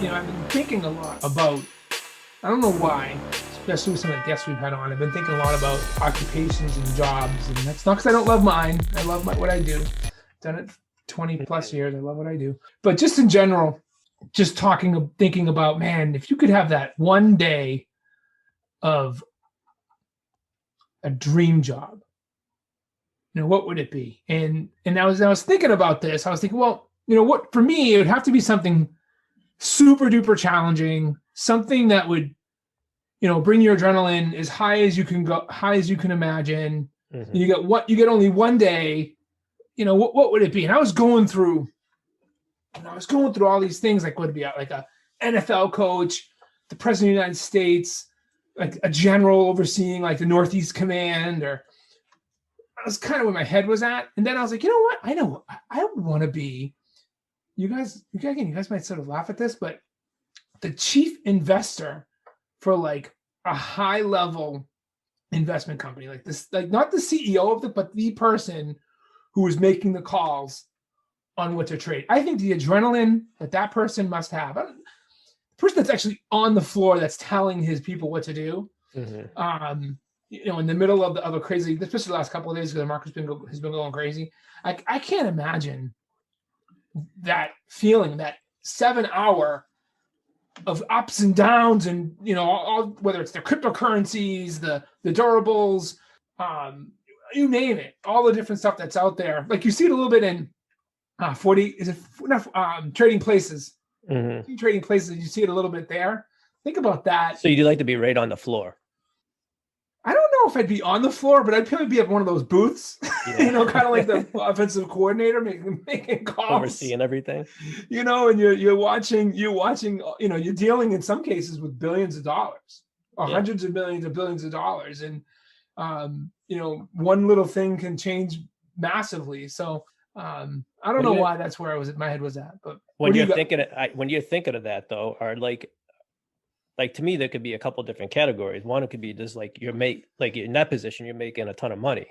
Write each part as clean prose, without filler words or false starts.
I've been thinking a lot about, I don't know why, especially with some of the guests we've had on, I've been thinking a lot about occupations and jobs. And that's not because I don't love mine. I love what I do. Done it 20 plus years. I love what I do. But just in general, just thinking about, man, if you could have that one day of a dream job, what would it be? And I was thinking about this. I was thinking, well, what, for me, it would have to be something super duper challenging, something that would, bring your adrenaline as high as you can go, high as you can imagine. Mm-hmm. You get only one day, what would it be? And I was going through all these things, like, would it be like a NFL coach, the president of the United States, like a general overseeing like the Northeast Command, or I was kind of where my head was at. And then I was like, you know what? I would want to be, you guys might sort of laugh at this, but the chief investor for like a high level investment company, like this, like not the CEO of it, but the person who is making the calls on what to trade. I think the adrenaline that person must have, the person that's actually on the floor, that's telling his people what to do. Mm-hmm. In the middle of the crazy, especially the last couple of days, because the market's has been going crazy. I can't imagine that feeling, that 7 hour of ups and downs, and all, whether it's the cryptocurrencies, the durables, you name it, all the different stuff that's out there. Like you see it a little bit in trading places. Mm-hmm. Trading places, you see it a little bit there. Think about that. So you'd like to be right on the floor? I don't know if I'd be on the floor, but I'd probably be at one of those booths, kind of like the offensive coordinator making calls, overseeing everything. And you're watching, you're dealing in some cases with billions of dollars, or hundreds of millions of billions of dollars, and one little thing can change massively. So I don't know why that's where my head was at. But when you're thinking of that, though, are like to me, there could be a couple different categories. One, it could be just like in that position, you're making a ton of money.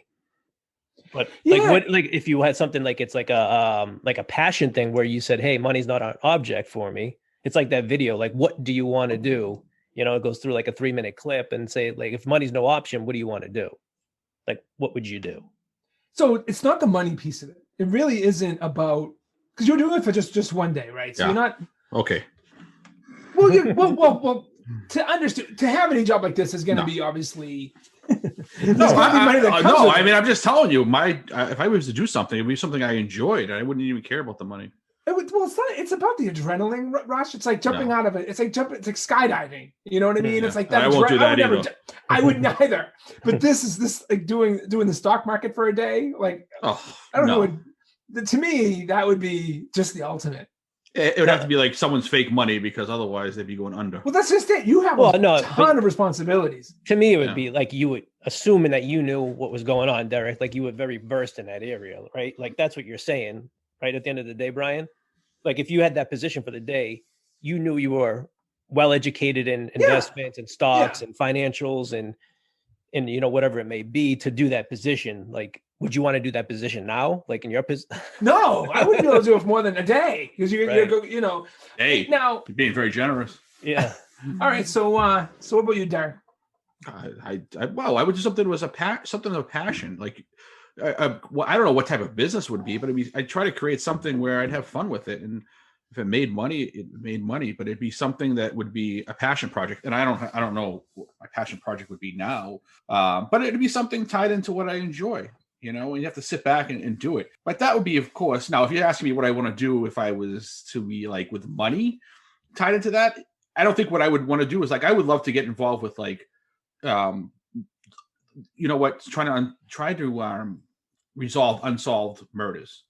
But if you had something like it's like a passion thing where you said, hey, money's not an object for me. It's like that video, like, what do you want to do? It goes through like a 3-minute clip and say, like, if money's no option, what do you want to do? Like, what would you do? So it's not the money piece of it. It really isn't about, because you're doing it for just one day, right? So you're not. Okay. Well, to understand, to have any job like this is going to be obviously. I'm just telling you, if I was to do something, it'd be something I enjoyed. I wouldn't even care about the money. It's about the adrenaline rush. It's like jumping out of it. It's like skydiving. You know what I mean? Yeah. It's like that. I won't do that either. I wouldn't either. But this is like doing the stock market for a day. Like, I don't know. To me, that would be just the ultimate. It would have to be like someone's fake money, because otherwise they'd be going under. Well, that's just it. You have a ton of responsibilities. To me, it would be like you would, assuming that you knew what was going on, Derek, like you were very versed in that area, right? Like that's what you're saying, right? At the end of the day, Brian, like if you had that position for the day, you knew you were well educated in investments and stocks and financials and whatever it may be to do that position. Like, would you want to do that position now? Like in your position? No, I wouldn't be able to do it for more than a day, because you're Hey, now you're being very generous. Yeah. All right. So what about you, Derek? I would do something that was something of passion. Like, I don't know what type of business would be, but I'd try to create something where I'd have fun with it. And if it made money, it made money, but it'd be something that would be a passion project. And I don't know what my passion project would be now, but it'd be something tied into what I enjoy. And you have to sit back and do it. But that would be, of course. Now, if you're asking me what I want to do if I was to be like with money tied into that, I don't think what I would want to do is like, I would love to get involved with like, try to resolve unsolved murders,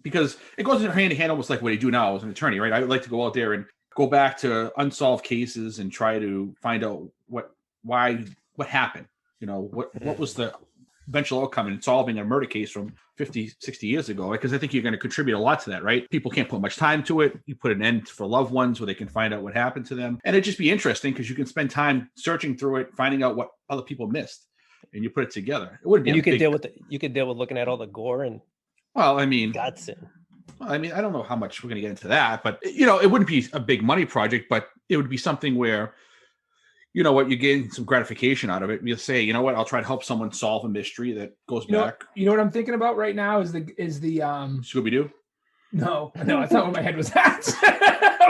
because it goes hand in hand, almost like what I do now as an attorney, right? I would like to go out there and go back to unsolved cases and try to find out what happened, what was the eventual outcome in solving a murder case from 50, 60 years ago, because I think you're going to contribute a lot to that, right? People can't put much time to it. You put an end for loved ones where they can find out what happened to them. And it'd just be interesting because you can spend time searching through it, finding out what other people missed, and you put it together. It wouldn't be you could deal with looking at all the gore and Well, I mean, guts and I mean, I don't know how much we're going to get into that, but it wouldn't be a big money project, but it would be something where, you know what, you're getting some gratification out of it. You'll say, you know what, I'll try to help someone solve a mystery that goes back. You know what I'm thinking about right now is the Scooby-Doo? No, that's not where my head was at.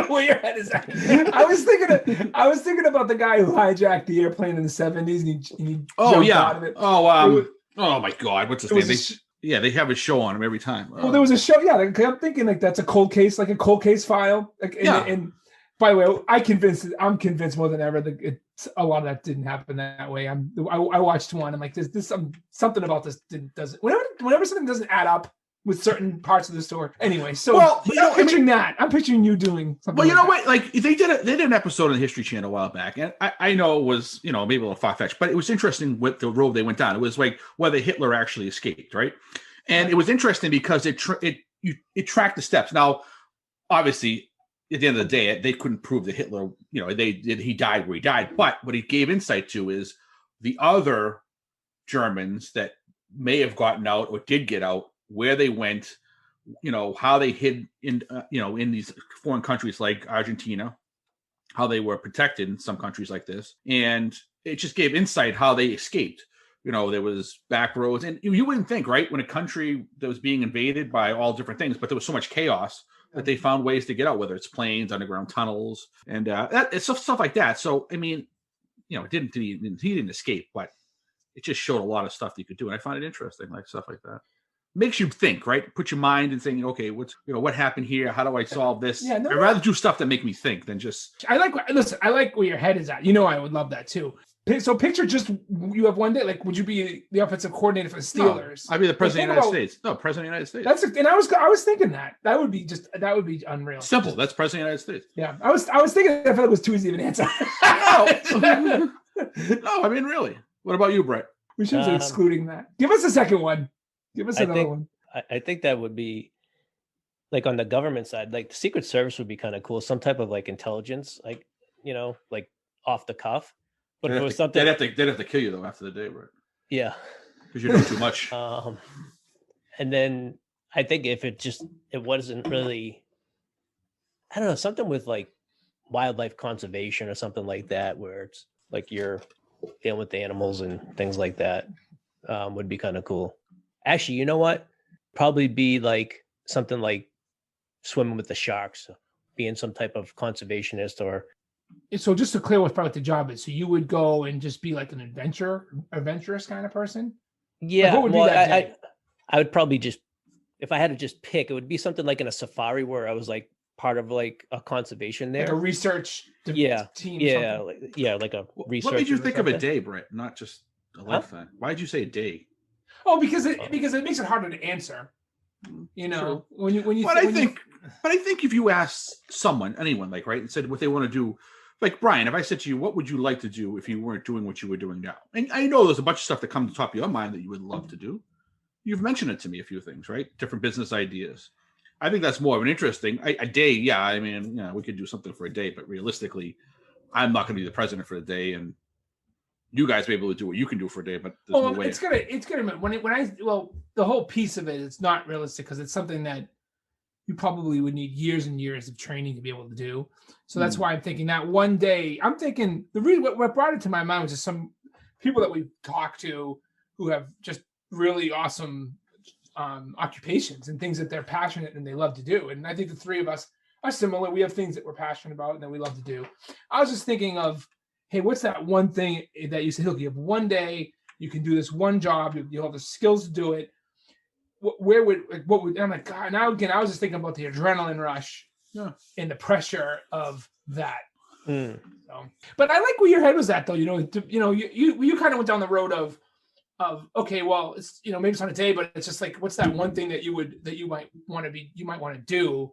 Where your head is at. I was thinking about the guy who hijacked the airplane in the 70s and he jumped out of it. Oh my God, what's his name? They have a show on him every time. Well, there was a show, I'm thinking like that's a cold case file. And by the way, I'm convinced more than ever that a lot of that didn't happen that way. I watched one. I'm like, there's something about this doesn't. Whenever something doesn't add up with certain parts of the story. Anyway, so I'm picturing you doing something. Well, you know what? Like they did an episode on the History Channel a while back, and I know it was maybe a little far fetched, but it was interesting with the road they went down. It was like whether Hitler actually escaped, right? And it was interesting because it tracked the steps. Now, obviously, at the end of the day, they couldn't prove that Hitler, he died where he died. But what it gave insight to is the other Germans that may have gotten out or did get out, where they went, how they hid in these foreign countries like Argentina, how they were protected in some countries like this. And it just gave insight how they escaped. There was back roads, and you wouldn't think, right, when a country that was being invaded by all different things, but there was so much chaos that they found ways to get out, whether it's planes, underground tunnels, and it's stuff like that. So, I mean, he didn't escape, but it just showed a lot of stuff that you could do. And I find it interesting, like stuff like that. Makes you think, right? Put your mind in thinking, okay, what happened here? How do I solve this? Yeah, I'd rather do stuff that make me think than just. I like where your head is at. I would love that too. So picture just you have one day. Like, would you be the offensive coordinator for the Steelers? No, I'd be the president of the United States. No, president of the United States. And I was thinking that would be unreal. Simple. That's president of the United States. Yeah, I was thinking. I felt it was too easy of an answer. No, I mean, really. What about you, Brett? We should be excluding that. Give us a second one. Give us another one. I think that would be like on the government side, like the Secret Service would be kind of cool. Some type of like intelligence, like like off the cuff. But if it was something, they'd have to kill you though after the day, right? Yeah, because you're doing too much. And then I think if it wasn't really, I don't know, something with like wildlife conservation or something like that, where it's like you're dealing with the animals and things like that, would be kind of cool. Actually, you know what? Probably be like something like swimming with the sharks, being some type of conservationist or. So just to clear what the job is, so you would go and just be like an adventurous kind of person? Yeah. Like what would be that day? I would probably just, if I had to just pick, it would be something like in a safari where I was like part of like a conservation there. Like a research team. Yeah. Like a research. What made you think of a day, Brett? Not just a lifetime. Why did you say a day? Oh, because it makes it harder to answer. True. But I think if you ask anyone, like, right, and said what they want to do, like Brian, if I said to you, what would you like to do if you weren't doing what you were doing now? And I know there's a bunch of stuff that comes to the top of your mind that you would love to do. You've mentioned it to me a few things, right? Different business ideas. I think that's more of an interesting a day. Yeah, I mean, we could do something for a day, but realistically, I'm not going to be the president for the day, and you guys may be able to do what you can do for a day, but there's no way. It's gonna the whole piece of it, it's not realistic because it's something that you probably would need years and years of training to be able to do. So that's why I'm thinking that one day. I'm thinking the reason what brought it to my mind was just some people that we've talked to who have just really awesome occupations and things that they're passionate and they love to do. And I think the three of us are similar. We have things that we're passionate about and that we love to do. I was just thinking of, hey, what's that one thing that you say, look, you have one day, you can do this one job, you'll have the skills to do it. I'm like, God, now again, I was just thinking about the adrenaline rush and the pressure of that. So, but I like where your head was at though, you kind of went down the road of, okay, well, it's, maybe it's not a day, but it's just like, what's that one thing that you might want to do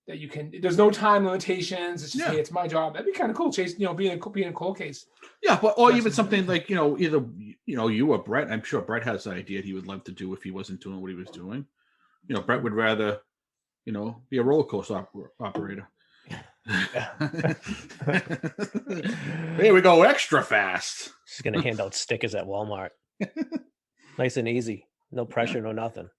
that you can, there's no time limitations. It's just, hey, it's my job. That'd be kind of cool, Chase, being a cold case. Yeah. But, or even something like, either, you or Brett, I'm sure Brett has an idea he would love to do if he wasn't doing what he was doing. Brett would rather, be a roller coaster operator. Here we go. Extra fast. Just going to hand out stickers at Walmart. Nice and easy. No pressure, no nothing.